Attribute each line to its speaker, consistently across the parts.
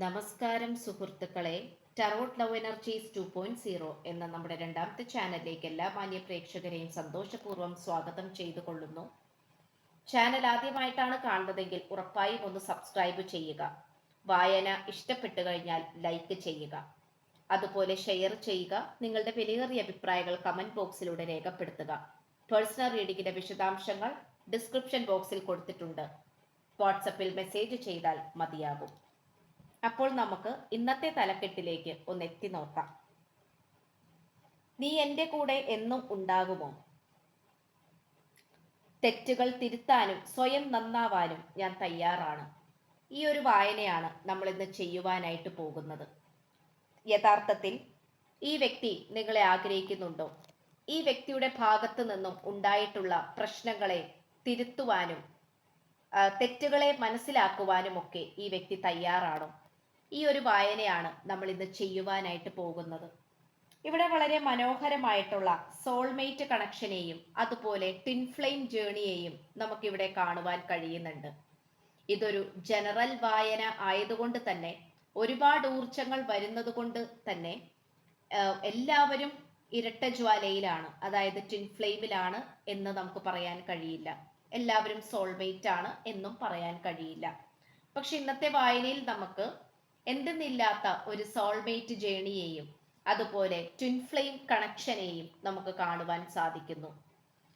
Speaker 1: നമസ്കാരം സുഹൃത്തുക്കളെ. Tarot love energies 2.0 എന്ന നമ്മുടെ രണ്ടാമത്തെ ചാനലിലേക്ക് എല്ലാ മാന്യ പ്രേക്ഷകരെയും സന്തോഷപൂർവ്വം സ്വാഗതം ചെയ്തുകൊള്ളുന്നു. ചാനൽ ആദ്യമായിട്ടാണ് കാണുന്നതെങ്കിൽ ഉറപ്പായും ഒന്ന് സബ്സ്ക്രൈബ് ചെയ്യുക. വായന ഇഷ്ടപ്പെട്ടു കഴിഞ്ഞാൽ ലൈക്ക് ചെയ്യുക. അതുപോലെ ഷെയർ ചെയ്യുക. നിങ്ങളുടെ വിലയേറിയ അഭിപ്രായങ്ങൾ കമന്റ് ബോക്സിലൂടെ രേഖപ്പെടുത്തുക. പേഴ്സണൽ റീഡിങ്ങിന്റെ വിശദാംശങ്ങൾ ഡിസ്ക്രിപ്ഷൻ ബോക്സിൽ കൊടുത്തിട്ടുണ്ട്. വാട്സപ്പിൽ മെസ്സേജ് ചെയ്താൽ മതിയാകും. അപ്പോൾ നമുക്ക് ഇന്നത്തെ തലക്കെട്ടിലേക്ക് ഒന്ന് എത്തി നോക്കാം. നീ എൻ്റെ കൂടെ എന്നും ഉണ്ടാകുമോ? തെറ്റുകൾ തിരുത്താനും സ്വയം നന്നാവാനും ഞാൻ തയ്യാറാണ്. ഈ ഒരു വായനയാണ് നമ്മൾ ഇന്ന് ചെയ്യുവാനായിട്ട് പോകുന്നത്. യഥാർത്ഥത്തിൽ ഈ വ്യക്തി നിങ്ങളെ ആഗ്രഹിക്കുന്നുണ്ടോ? ഈ വ്യക്തിയുടെ ഭാഗത്തു നിന്നും ഉണ്ടായിട്ടുള്ള പ്രശ്നങ്ങളെ തിരുത്തുവാനും തെറ്റുകളെ മനസ്സിലാക്കുവാനും ഒക്കെ ഈ വ്യക്തി തയ്യാറാണോ? ഈ ഒരു വായനയാണ് നമ്മൾ ഇന്ന് ചെയ്യുവാനായിട്ട് പോകുന്നത്. ഇവിടെ വളരെ മനോഹരമായിട്ടുള്ള സോൾമേറ്റ് കണക്ഷനെയും അതുപോലെ ട്വിൻ ഫ്ലെയിം ജേണിയെയും നമുക്കിവിടെ കാണുവാൻ കഴിയുന്നുണ്ട്. ഇതൊരു ജനറൽ വായന ആയതുകൊണ്ട് തന്നെ ഒരുപാട് ഊർജങ്ങൾ വരുന്നത് കൊണ്ട് തന്നെ എല്ലാവരും ഇരട്ട ജ്വാലയിലാണ്, അതായത് ട്വിൻ ഫ്ലെയിമിലാണ് എന്ന് നമുക്ക് പറയാൻ കഴിയില്ല. എല്ലാവരും സോൾമേറ്റ് ആണ് എന്നും പറയാൻ കഴിയില്ല. പക്ഷെ ഇന്നത്തെ വായനയിൽ നമുക്ക് എന്തെന്നില്ലാത്ത ഒരു സോൾമേറ്റ് ജേണിയെയും അതുപോലെ ട്വിൻ ഫ്ലെയിം കണക്ഷനെയും നമുക്ക് കാണുവാൻ സാധിക്കുന്നു.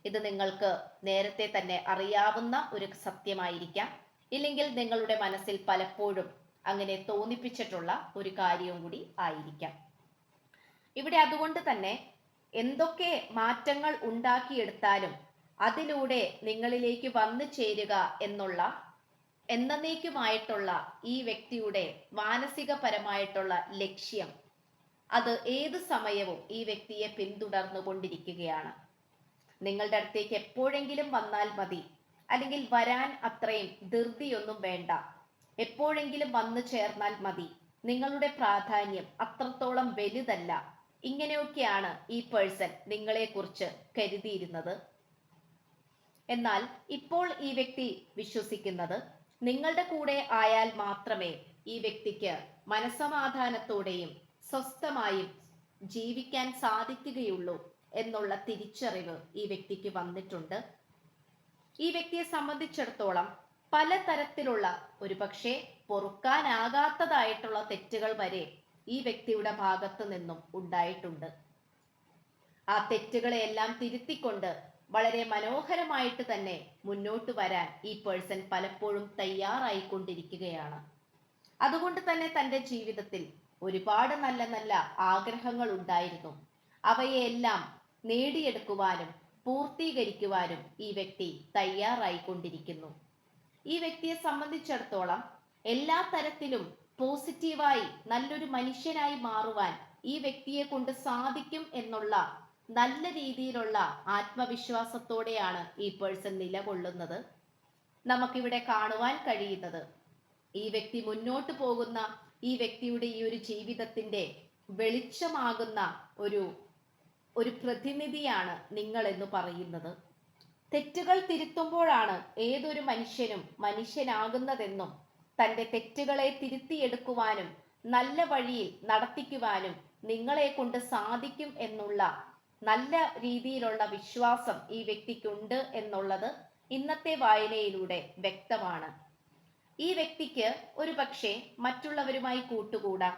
Speaker 1: ഇത് നിങ്ങൾക്ക് നേരത്തെ തന്നെ അറിയാവുന്ന ഒരു സത്യമായിരിക്കാം, ഇല്ലെങ്കിൽ നിങ്ങളുടെ മനസ്സിൽ പലപ്പോഴും അങ്ങനെ തോന്നിപ്പിച്ചിട്ടുള്ള ഒരു കാര്യവും കൂടി ആയിരിക്കാം. ഇവിടെ അതുകൊണ്ട് തന്നെ എന്തൊക്കെ മാറ്റങ്ങൾ ഉണ്ടാക്കിയെടുത്താലും അതിലൂടെ നിങ്ങളിലേക്ക് വന്നു ചേരുക എന്നുള്ള എന്നേക്കുമായിട്ടുള്ള ഈ വ്യക്തിയുടെ മാനസികപരമായിട്ടുള്ള ലക്ഷ്യം, അത് ഏത് സമയവും ഈ വ്യക്തിയെ പിന്തുടർന്നു കൊണ്ടിരിക്കുകയാണ്. നിങ്ങളുടെ അടുത്തേക്ക് എപ്പോഴെങ്കിലും വന്നാൽ മതി, അല്ലെങ്കിൽ വരാൻ അത്രയും ധൃതിയൊന്നും വേണ്ട. എപ്പോഴെങ്കിലും വന്നു ചേർന്നാൽ മതി. നിങ്ങളുടെ പ്രാധാന്യം അത്രത്തോളം വലുതല്ല. ഇങ്ങനെയൊക്കെയാണ് ഈ പേഴ്സൺ നിങ്ങളെക്കുറിച്ച് കരുതിയിരുന്നത്. എന്നാൽ ഇപ്പോൾ ഈ വ്യക്തി വിശ്വസിക്കുന്നത് നിങ്ങളുടെ കൂടെ ആയാൽ മാത്രമേ ഈ വ്യക്തിക്ക് മനസ്സമാധാനത്തോടെയും സ്വസ്ഥമായും ജീവിക്കാൻ സാധിക്കുകയുള്ളൂ എന്നുള്ള തിരിച്ചറിവ് ഈ വ്യക്തിക്ക് വന്നിട്ടുണ്ട്. ഈ വ്യക്തിയെ സംബന്ധിച്ചിടത്തോളം പലതരത്തിലുള്ള ഒരുപക്ഷെ പൊറുക്കാനാകാത്തതായിട്ടുള്ള തെറ്റുകൾ വരെ ഈ വ്യക്തിയുടെ ഭാഗത്തു നിന്നും ഉണ്ടായിട്ടുണ്ട്. ആ തെറ്റുകളെയെല്ലാം തിരുത്തിക്കൊണ്ട് വളരെ മനോഹരമായിട്ട് തന്നെ മുന്നോട്ട് വരാൻ ഈ പേഴ്സൺ പലപ്പോഴും തയ്യാറായിക്കൊണ്ടിരിക്കുകയാണ്. അതുകൊണ്ട് തന്നെ തൻ്റെ ജീവിതത്തിൽ ഒരുപാട് നല്ല നല്ല ആഗ്രഹങ്ങൾ ഉണ്ടായിരുന്നു. അവയെല്ലാം നേടിയെടുക്കുവാനും പൂർത്തീകരിക്കുവാനും ഈ വ്യക്തി തയ്യാറായിക്കൊണ്ടിരിക്കുന്നു. ഈ വ്യക്തിയെ സംബന്ധിച്ചിടത്തോളം എല്ലാ തരത്തിലും പോസിറ്റീവായി നല്ലൊരു മനുഷ്യനായി മാറുവാൻ ഈ വ്യക്തിയെ കൊണ്ട് സാധിക്കും എന്നുള്ള നല്ല രീതിയിലുള്ള ആത്മവിശ്വാസത്തോടെയാണ് ഈ പേഴ്സൺ നിലകൊള്ളുന്നത്. നമുക്കിവിടെ കാണുവാൻ കഴിയുന്നത് ഈ വ്യക്തി മുന്നോട്ട് പോകുന്ന ഈ വ്യക്തിയുടെ ഈ ഒരു ജീവിതത്തിന്റെ വെളിച്ചമാകുന്ന ഒരു പ്രതിനിധിയാണ് നിങ്ങൾ എന്ന് പറയുന്നത്. തെറ്റുകൾ തിരുത്തുമ്പോഴാണ് ഏതൊരു മനുഷ്യനും മനുഷ്യനാകുന്നതെന്നും തൻ്റെ തെറ്റുകളെ തിരുത്തിയെടുക്കുവാനും നല്ല വഴിയിൽ നടത്തിക്കുവാനും നിങ്ങളെ കൊണ്ട് സാധിക്കും എന്നുള്ള നല്ല രീതിയിലുള്ള വിശ്വാസം ഈ വ്യക്തിക്കുണ്ട് എന്നുള്ളത് ഇന്നത്തെ വായനയിലൂടെ വ്യക്തമാണ്. ഈ വ്യക്തിക്ക് ഒരു പക്ഷേ മറ്റുള്ളവരുമായി കൂട്ടുകൂടാം,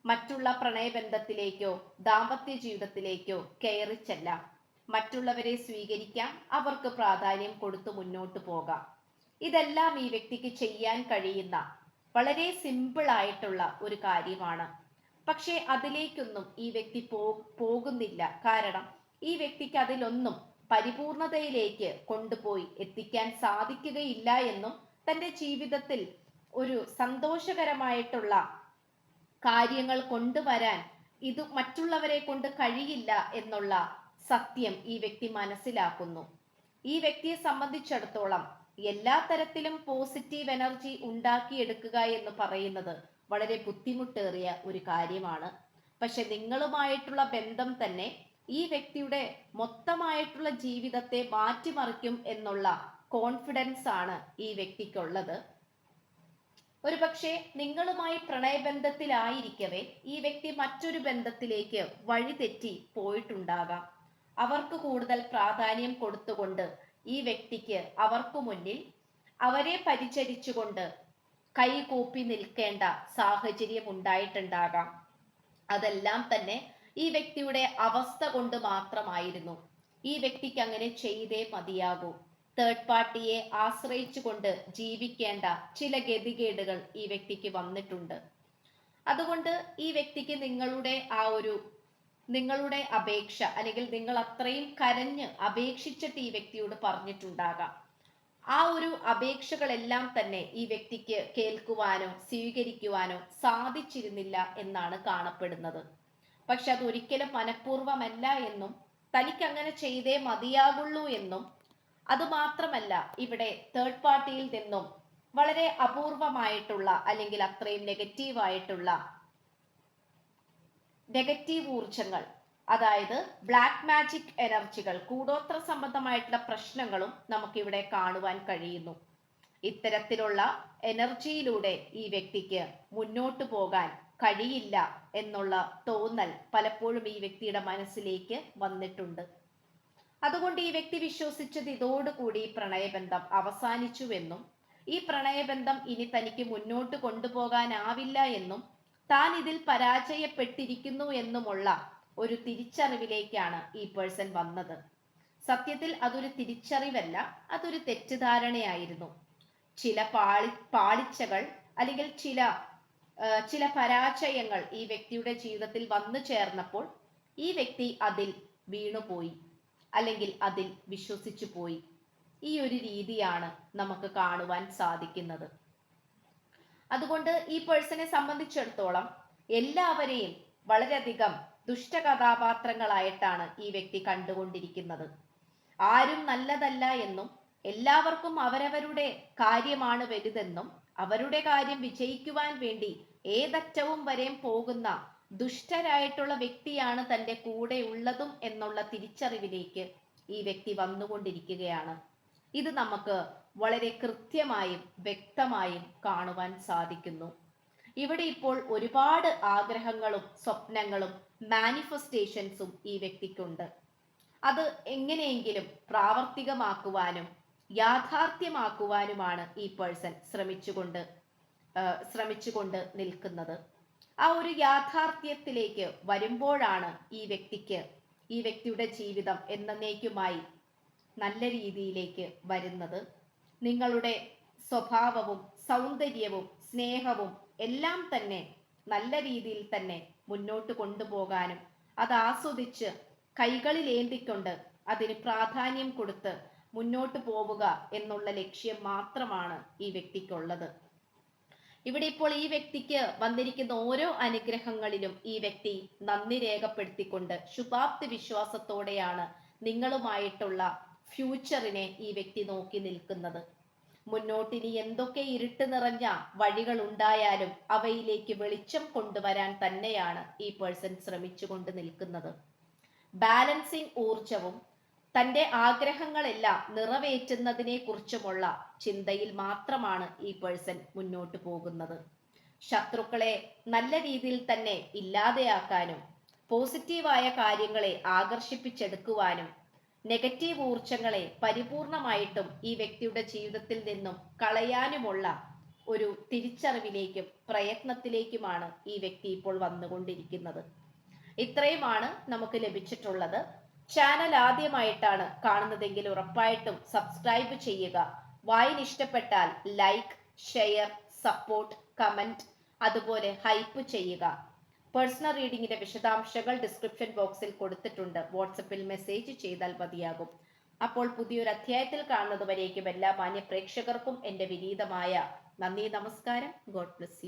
Speaker 1: മറ്റുള്ള പ്രണയബന്ധത്തിലേക്കോ ദാമ്പത്യ ജീവിതത്തിലേക്കോ കയറിച്ചെല്ലാം, മറ്റുള്ളവരെ സ്വീകരിക്കാം, അവർക്ക് പ്രാധാന്യം കൊടുത്തു മുന്നോട്ട് പോകാം. ഇതെല്ലാം ഈ വ്യക്തിക്ക് ചെയ്യാൻ കഴിയുന്ന വളരെ സിമ്പിൾ ആയിട്ടുള്ള ഒരു കാര്യമാണ്. പക്ഷേ അതിലേക്കൊന്നും ഈ വ്യക്തി പോകുന്നില്ല. കാരണം ഈ വ്യക്തിക്ക് അതിലൊന്നും പരിപൂർണതയിലേക്ക് കൊണ്ടുപോയി എത്തിക്കാൻ സാധിക്കുകയില്ല എന്നും തൻ്റെ ജീവിതത്തിൽ ഒരു സന്തോഷകരമായിട്ടുള്ള കാര്യങ്ങൾ കൊണ്ടുവരാൻ ഇത് മറ്റുള്ളവരെ കൊണ്ട് കഴിയില്ല എന്നുള്ള സത്യം ഈ വ്യക്തി മനസ്സിലാക്കുന്നു. ഈ വ്യക്തിയെ സംബന്ധിച്ചിടത്തോളം എല്ലാ തരത്തിലും പോസിറ്റീവ് എനർജി ഉണ്ടാക്കിയെടുക്കുക എന്ന് പറയുന്നത് വളരെ ബുദ്ധിമുട്ടേറിയ ഒരു കാര്യമാണ്. പക്ഷെ നിങ്ങളുമായിട്ടുള്ള ബന്ധം തന്നെ ഈ വ്യക്തിയുടെ മൊത്തമായിട്ടുള്ള ജീവിതത്തെ മാറ്റിമറിക്കും എന്നുള്ള കോൺഫിഡൻസ് ആണ് ഈ വ്യക്തിക്കുള്ളത്. ഒരുപക്ഷെ നിങ്ങളുമായി പ്രണയബന്ധത്തിലായിരിക്കവേ ഈ വ്യക്തി മറ്റൊരു ബന്ധത്തിലേക്ക് വഴിതെറ്റി പോയിട്ടുണ്ടാകാം. അവർക്ക് കൂടുതൽ പ്രാധാന്യം കൊടുത്തുകൊണ്ട് ഈ വ്യക്തിക്ക് അവർക്ക് മുന്നിൽ അവരെ പരിചരിച്ചുകൊണ്ട് കൈകൂപ്പി നിൽക്കേണ്ട സാഹചര്യം ഉണ്ടായിട്ടുണ്ടാകാം. അതെല്ലാം തന്നെ ഈ വ്യക്തിയുടെ അവസ്ഥ കൊണ്ട് മാത്രമായിരുന്നു. ഈ വ്യക്തിക്ക് അങ്ങനെ ചെയ്തേ മതിയാകൂ. തേർഡ് പാർട്ടിയെ ആശ്രയിച്ചുകൊണ്ട് ജീവിക്കേണ്ട ചില ഗതികേടുകൾ ഈ വ്യക്തിക്ക് വന്നിട്ടുണ്ട്. അതുകൊണ്ട് ഈ വ്യക്തിക്ക് നിങ്ങളുടെ അപേക്ഷ, അല്ലെങ്കിൽ നിങ്ങൾ അത്രയും കരഞ്ഞ് അപേക്ഷിച്ചിട്ട് ഈ വ്യക്തിയോട് പറഞ്ഞിട്ടുണ്ടാകാം. ആ ഒരു അപേക്ഷകളെല്ലാം തന്നെ ഈ വ്യക്തിക്ക് കേൾക്കുവാനോ സ്വീകരിക്കുവാനോ സാധിച്ചിരുന്നില്ല എന്നാണ് കാണപ്പെടുന്നത്. പക്ഷെ അതൊരിക്കലും മനഃപൂർവ്വമല്ല എന്നും തനിക്ക് അങ്ങനെ ചെയ്തേ മതിയാകുള്ളൂ എന്നും, അതുമാത്രമല്ല ഇവിടെ തേർഡ് പാർട്ടിയിൽ നിന്നും വളരെ അപൂർവമായിട്ടുള്ള അല്ലെങ്കിൽ അത്രയും നെഗറ്റീവ് ഊർജങ്ങൾ, അതായത് ബ്ലാക്ക് മാജിക് എനർജികൾ, കൂടോത്ര സംബന്ധമായിട്ടുള്ള പ്രശ്നങ്ങളും നമുക്കിവിടെ കാണുവാൻ കഴിയുന്നു. ഇത്തരത്തിലുള്ള എനർജിയിലൂടെ ഈ വ്യക്തിക്ക് മുന്നോട്ട് പോകാൻ കഴിയില്ല എന്നുള്ള തോന്നൽ പലപ്പോഴും ഈ വ്യക്തിയുടെ മനസ്സിലേക്ക് വന്നിട്ടുണ്ട്. അതുകൊണ്ട് ഈ വ്യക്തി വിശ്വസിച്ചത് ഇതോടുകൂടി പ്രണയബന്ധം അവസാനിച്ചുവെന്നും ഈ പ്രണയബന്ധം ഇനി തനിക്ക് മുന്നോട്ട് കൊണ്ടുപോകാനാവില്ല എന്നും താൻ ഇതിൽ പരാജയപ്പെട്ടിരിക്കുന്നു എന്നുമുള്ള ഒരു തിരിച്ചറിവിലേക്കാണ് ഈ പേഴ്സൺ വന്നത്. സത്യത്തിൽ അതൊരു തിരിച്ചറിവല്ല, അതൊരു തെറ്റിദ്ധാരണയായിരുന്നു. ചില പാളിച്ചകൾ അല്ലെങ്കിൽ ചില പരാജയങ്ങൾ ഈ വ്യക്തിയുടെ ജീവിതത്തിൽ വന്നു ചേർന്നപ്പോൾ ഈ വ്യക്തി അതിൽ വീണുപോയി, അല്ലെങ്കിൽ അതിൽ വിശ്വസിച്ചു പോയി. ഈ ഒരു രീതിയാണ് നമുക്ക് കാണുവാൻ സാധിക്കുന്നത്. അതുകൊണ്ട് ഈ പേഴ്സണെ സംബന്ധിച്ചിടത്തോളം എല്ലാവരെയും വളരെയധികം ദുഷ്ടകഥാപാത്രങ്ങളായിട്ടാണ് ഈ വ്യക്തി കണ്ടുകൊണ്ടിരിക്കുന്നത്. ആരും നല്ലതല്ല എന്നും എല്ലാവർക്കും അവരവരുടെ കാര്യമാണ് വലുതെന്നും അവരുടെ കാര്യം വിജയിക്കുവാൻ വേണ്ടി ഏതറ്റവും വരെയും പോകുന്ന ദുഷ്ടരായിട്ടുള്ള വ്യക്തിയാണ് തൻ്റെ കൂടെ ഉള്ളതും എന്നുള്ള തിരിച്ചറിവിലേക്ക് ഈ വ്യക്തി വന്നുകൊണ്ടിരിക്കുകയാണ്. ഇത് നമുക്ക് വളരെ കൃത്യമായും വ്യക്തമായും കാണുവാൻ സാധിക്കുന്നു. ഇവിടെ ഇപ്പോൾ ഒരുപാട് ആഗ്രഹങ്ങളും സ്വപ്നങ്ങളും മാനിഫെസ്റ്റേഷൻസും ഈ വ്യക്തിക്കുണ്ട്. അത് എങ്ങനെയെങ്കിലും പ്രാവർത്തികമാക്കുവാനും യാഥാർത്ഥ്യമാക്കുവാനുമാണ് ഈ പേഴ്സൺ ശ്രമിച്ചുകൊണ്ട് നിൽക്കുന്നത്. ആ ഒരു യാഥാർത്ഥ്യത്തിലേക്ക് വരുമ്പോഴാണ് ഈ വ്യക്തിയുടെ ജീവിതം എന്നേക്കുമായി നല്ല രീതിയിലേക്ക് വരുന്നത്. നിങ്ങളുടെ സ്വഭാവവും സൗന്ദര്യവും സ്നേഹവും എല്ലാം തന്നെ നല്ല രീതിയിൽ തന്നെ മുന്നോട്ട് കൊണ്ടുപോകാനും അത് ആസ്വദിച്ച് കൈകളിലേന്തിക്കൊണ്ട് അതിന് പ്രാധാന്യം കൊടുത്ത് മുന്നോട്ട് പോവുക എന്നുള്ള ലക്ഷ്യം മാത്രമാണ് ഈ വ്യക്തിക്കുള്ളത്. ഇവിടെ ഇപ്പോൾ ഈ വ്യക്തിക്ക് വന്നിരിക്കുന്ന ഓരോ അനുഗ്രഹങ്ങളിലും ഈ വ്യക്തി നന്ദി രേഖപ്പെടുത്തിക്കൊണ്ട് ശുഭാപ്തി വിശ്വാസത്തോടെയാണ് നിങ്ങളുമായിട്ടുള്ള ഫ്യൂച്ചറിനെ ഈ വ്യക്തി നോക്കി നിൽക്കുന്നത്. മുന്നോട്ടിനി എന്തൊക്കെ ഇരുട്ട് നിറഞ്ഞ വഴികൾ ഉണ്ടായാലും അവയിലേക്ക് വെളിച്ചം കൊണ്ടുവരാൻ തന്നെയാണ് ഈ പേഴ്സൺ ശ്രമിച്ചുകൊണ്ട് നിൽക്കുന്നത്. ബാലൻസിങ് ഊർജവും തൻ്റെ ആഗ്രഹങ്ങളെല്ലാം നിറവേറ്റുന്നതിനെ കുറിച്ചുമുള്ള ചിന്തയിൽ മാത്രമാണ് ഈ പേഴ്സൺ മുന്നോട്ട് പോകുന്നത്. ശത്രുക്കളെ നല്ല രീതിയിൽ തന്നെ ഇല്ലാതെയാക്കാനും പോസിറ്റീവായ കാര്യങ്ങളെ ആകർഷിപ്പിച്ചെടുക്കുവാനും നെഗറ്റീവ് ഊർജങ്ങളെ പരിപൂർണമായിട്ടും ഈ വ്യക്തിയുടെ ജീവിതത്തിൽ നിന്നും കളയാനുമുള്ള ഒരു തിരിച്ചറിവിലേക്കും പ്രയത്നത്തിലേക്കുമാണ് ഈ വ്യക്തി ഇപ്പോൾ വന്നുകൊണ്ടിരിക്കുന്നത്. ഇത്രയുമാണ് നമുക്ക് ലഭിച്ചിട്ടുള്ളത്. ചാനൽ ആദ്യമായിട്ടാണ് കാണുന്നതെങ്കിൽ ഉറപ്പായിട്ടും സബ്സ്ക്രൈബ് ചെയ്യുക. വായന ഇഷ്ടപ്പെട്ടാൽ ലൈക്ക്, ഷെയർ, സപ്പോർട്ട്, കമന്റ്, അതുപോലെ ഹൈപ്പ് ചെയ്യുക. പേഴ്സണൽ റീഡിങ്ങിന്റെ വിശദാംശങ്ങൾ ഡിസ്ക്രിപ്ഷൻ ബോക്സിൽ കൊടുത്തിട്ടുണ്ട്. വാട്സപ്പിൽ മെസ്സേജ് ചെയ്താൽ മതിയാകും. അപ്പോൾ പുതിയൊരു അധ്യായത്തിൽ കാണുന്നതുവരേക്കും എല്ലാ മാന്യ പ്രേക്ഷകർക്കും എൻ്റെ വിനീതമായ നന്ദി, നമസ്കാരം. God bless you.